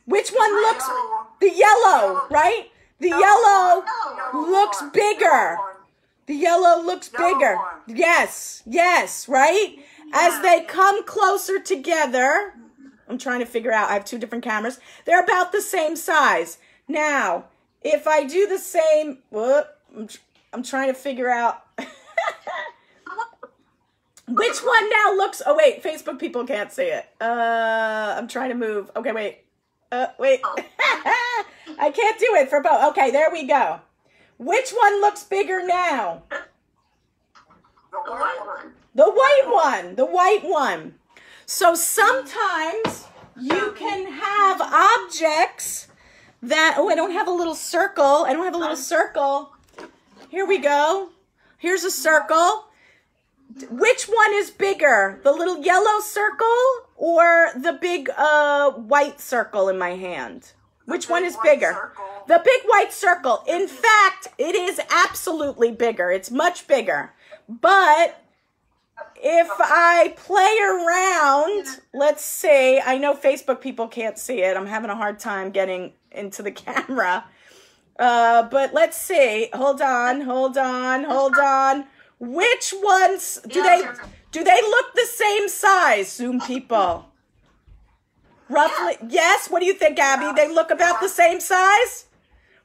Which one looks... The yellow, right? The yellow looks bigger. The yellow looks bigger. Yes, right? As they come closer together, I'm trying to figure out, I have 2 different cameras. They're about the same size. Now, if I do the same... I'm trying to figure out... Which one now looks, oh wait, Facebook people can't see it. I'm trying to move. Okay, wait. Wait. I can't do it for both. Okay, there we go. Which one looks bigger now? The white one. The white one. The white one. So sometimes you can have objects that, oh, I don't have a little circle. I don't have a little circle. Here we go. Here's a circle. Which one is bigger? The little yellow circle or the big white circle in my hand? Which one is bigger? The big white circle. In fact, it is absolutely bigger. It's much bigger. But if I play around, let's see. I know Facebook people can't see it. I'm having a hard time getting into the camera. But let's see. Hold on. Which ones do they look the same size, Zoom people? Roughly, yes. What do you think, Abby? They look about the same size,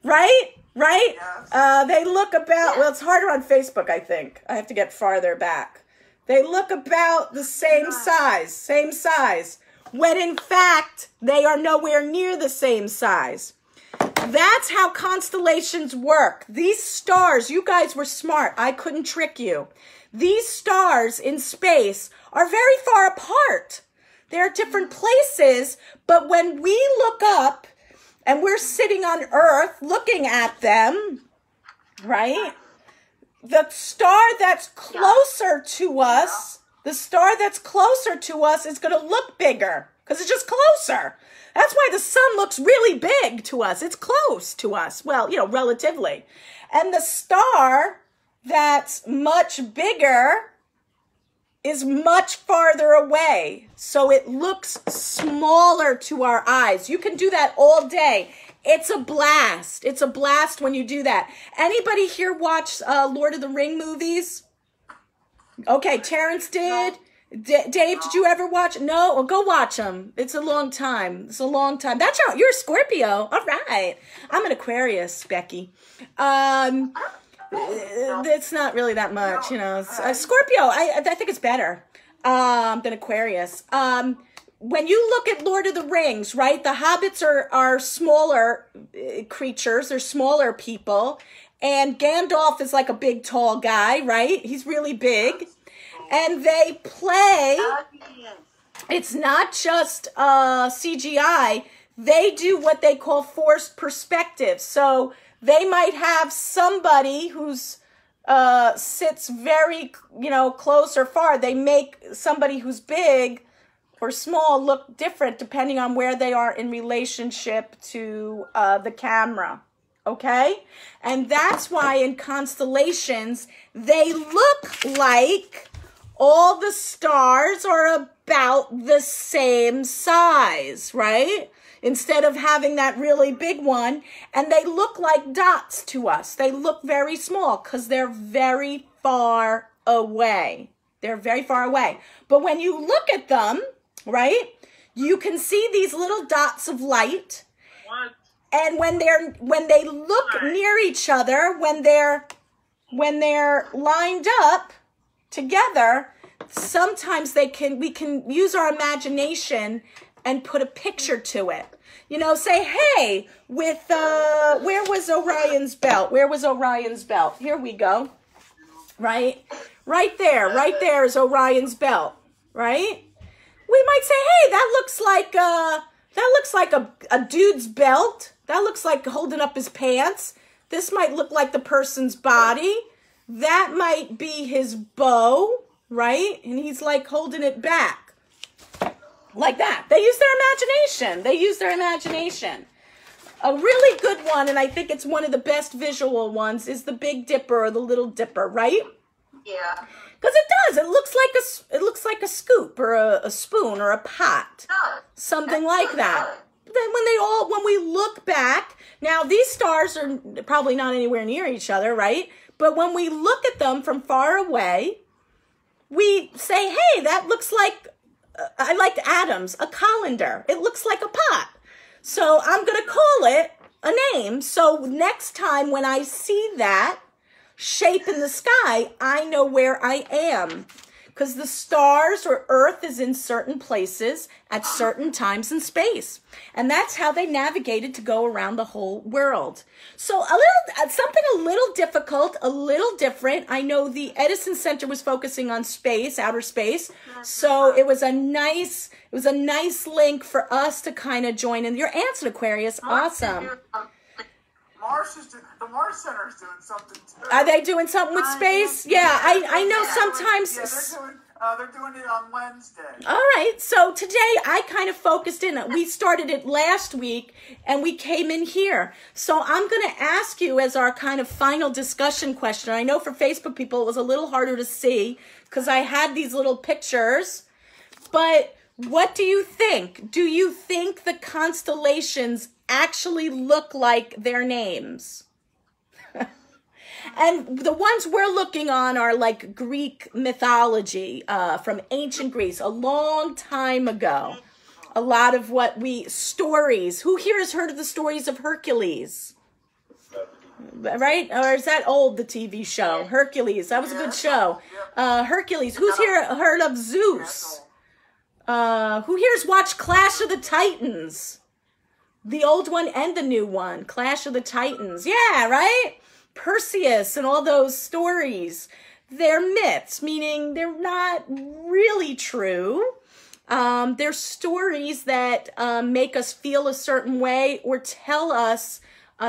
right? They look about. Well, it's harder on Facebook, I think. I have to get farther back. They look about the same size, when in fact they are nowhere near the same size. That's how constellations work. These stars, you guys were smart. I couldn't trick you. These stars in space are very far apart. They're different places, but when we look up and we're sitting on Earth looking at them, right? The star that's closer to us, is going to look bigger because it's just closer. That's why the sun looks really big to us. It's close to us. Well, relatively. And the star that's much bigger is much farther away. So it looks smaller to our eyes. You can do that all day. It's a blast. It's a blast when you do that. Anybody here watch Lord of the Ring movies? Okay, Terrence did. Dave, did you ever watch? No? Well, go watch them. It's a long time. That's you're a Scorpio. All right. I'm an Aquarius, Becky. It's not really that much, Scorpio, I think it's better than Aquarius. When you look at Lord of the Rings, right, the hobbits are smaller creatures. They're smaller people. And Gandalf is like a big, tall guy, right? He's really big. And they play, it's not just CGI, they do what they call forced perspective. So they might have somebody who's sits very, close or far. They make somebody who's big or small look different depending on where they are in relationship to the camera. Okay? And that's why in constellations, they look like all the stars are about the same size, right? Instead of having that really big one. And they look like dots to us. They look very small because they're very far away. They're very far away. But when you look at them, right, you can see these little dots of light. And when they look near each other, when they're lined up together, sometimes we can use our imagination and put a picture to it. Say, hey, with where was Orion's belt? Where was Orion's belt? Here we go. Right there is Orion's belt, right? We might say, hey, that looks like a dude's belt. That looks like holding up his pants. This might look like the person's body. That might be his bow, right? And he's like holding it back. Like that. They use their imagination. A really good one, and I think it's one of the best visual ones, is the Big Dipper or the Little Dipper, right? Yeah. Because it does. It looks like a scoop or a spoon or a pot. Something like that. Then when we look back, now these stars are probably not anywhere near each other, right? But when we look at them from far away, we say, hey, that looks like, I like Adams, a colander. It looks like a pot. So I'm going to call it a name. So next time when I see that shape in the sky, I know where I am. because the stars or Earth is in certain places at certain times in space. And that's how they navigated to go around the whole world. So something a little difficult, a little different. I know the Edison Center was focusing on space, outer space. So it was a nice link for us to kind of join in. Your answer, Aquarius, awesome. The Mars Center is doing something too. Are they doing something with space? Yeah, I know sometimes. Yeah, they're doing it on Wednesday. All right, so today I kind of focused in. We started it last week, and we came in here. So I'm going to ask you as our kind of final discussion question. I know for Facebook people it was a little harder to see because I had these little pictures, but what do you think? Do you think the constellations actually look like their names? And the ones we're looking on are like Greek mythology from ancient Greece, a long time ago. A lot of stories. Who here has heard of the stories of Hercules? Right? Or is that old, the TV show? Hercules. That was a good show. Hercules. Who's here heard of Zeus? Who here's watched Clash of the Titans? The old one and the new one. Clash of the Titans. Yeah, right? Perseus and all those stories. They're myths, meaning they're not really true. They're stories that make us feel a certain way or tell us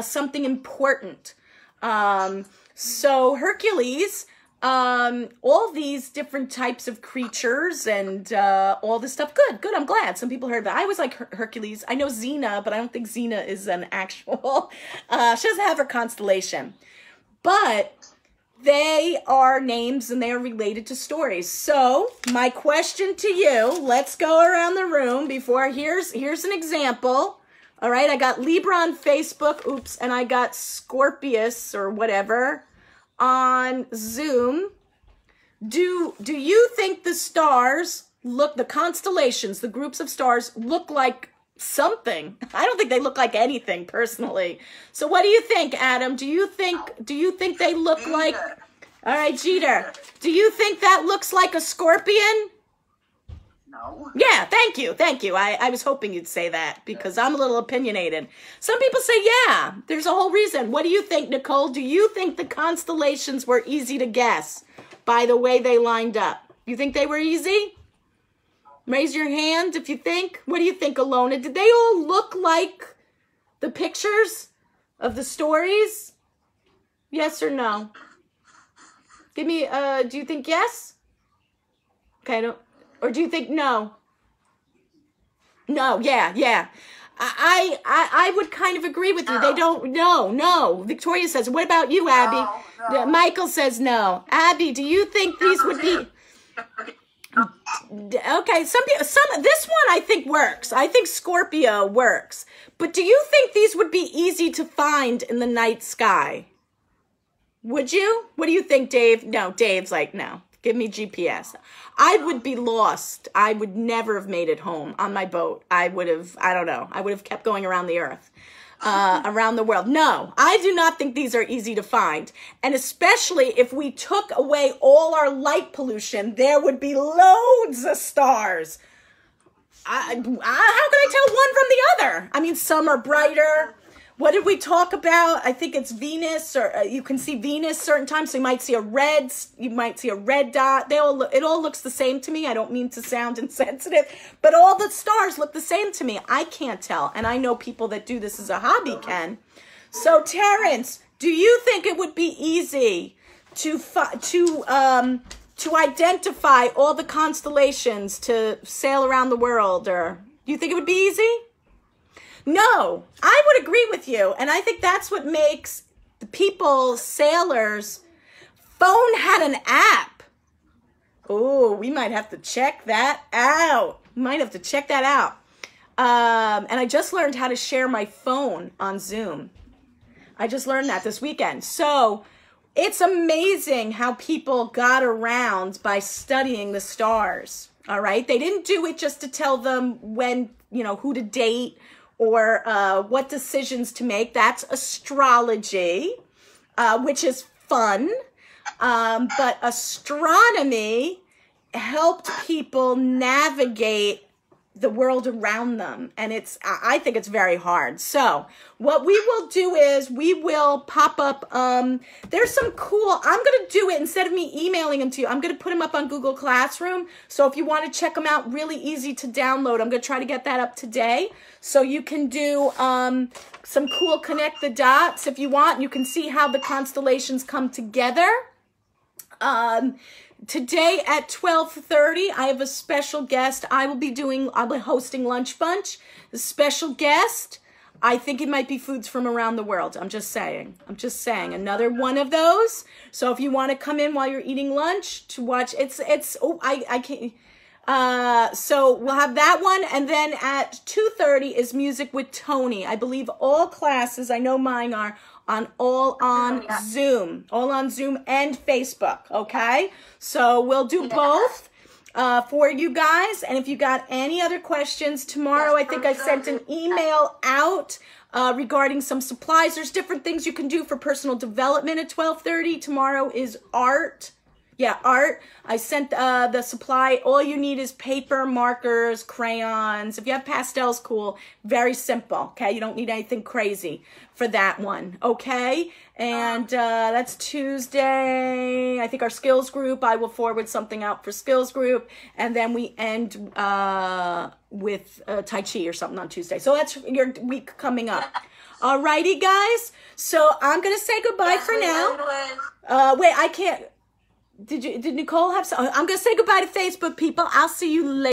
something important. So Hercules, all these different types of creatures and all this stuff. Good. I'm glad some people heard that. I was like Hercules. I know Xena, but I don't think Xena is an actual. She doesn't have her constellation. But they are names and they are related to stories. So my question to you, let's go around the room before, here's an example. All right, I got Libra on Facebook, oops, and I got Scorpius or whatever on Zoom. Do you think the stars the constellations, the groups of stars look like something? I don't think they look like anything personally. So what do you think, Adam? Do you think they look like, all right, Jeter, do you think that looks like a scorpion? No. Yeah, thank you. I was hoping you'd say that because I'm a little opinionated. Some people say, yeah, there's a whole reason. What do you think, Nicole? Do you think the constellations were easy to guess by the way they lined up? You think they were easy? Raise your hand if you think. What do you think, Alona? Did they all look like the pictures of the stories? Yes or no? Give me, do you think yes? Okay, or do you think no? No, yeah. I would kind of agree with you. They don't, no. Victoria says, what about you, Abby? No. Michael says no. Abby, do you think these would be... Okay, this one I think works. I think Scorpio works. But do you think these would be easy to find in the night sky? Would you? What do you think, Dave? No, Dave's like, no. Give me GPS. I would be lost. I would never have made it home on my boat. I would have kept going around the earth. Around the world. No, I do not think these are easy to find. And especially if we took away all our light pollution, there would be loads of stars. How can I tell one from the other? I mean, some are brighter. What did we talk about? I think it's Venus, or you can see Venus certain times. So you might see a red dot. It all looks the same to me. I don't mean to sound insensitive, but all the stars look the same to me. I can't tell, and I know people that do this as a hobby can. So Terrence, do you think it would be easy to identify all the constellations to sail around the world, or do you think it would be easy? No, I would agree with you. And I think that's what makes the people, sailors, phone had an app. Oh, we might have to check that out. And I just learned how to share my phone on Zoom. I just learned that this weekend. So it's amazing how people got around by studying the stars. All right. They didn't do it just to tell them when, who to date, or what decisions to make. That's astrology, which is fun. But astronomy helped people navigate the world around them. And I think it's very hard. So what we will do is we will pop up, there's some cool, I'm going to do it instead of me emailing them to you. I'm going to put them up on Google Classroom. So if you want to check them out, really easy to download. I'm going to try to get that up today. So you can do some cool connect the dots if you want. You can see how the constellations come together. Today at 12:30, I have a special guest. I'll be hosting Lunch Bunch. The special guest, I think it might be foods from around the world. I'm just saying. Another one of those. So if you want to come in while you're eating lunch to watch, I can't. So we'll have that one. And then at 2:30 is Music with Tony. I believe all classes, I know mine are, all on Zoom and Facebook, okay? So we'll do both for you guys. And if you got any other questions, tomorrow I think I sent an email out regarding some supplies. There's different things you can do for personal development at 12:30. Tomorrow is art. Yeah, art. I sent the supply. All you need is paper, markers, crayons. If you have pastels, cool. Very simple, okay? You don't need anything crazy for that one, okay? And that's Tuesday. I think our skills group, I will forward something out for skills group. And then we end with Tai Chi or something on Tuesday. So that's your week coming up. All righty, guys. So I'm going to say goodbye for now. Wait, I can't. Did Nicole have some? I'm going to say goodbye to Facebook, people. I'll see you later.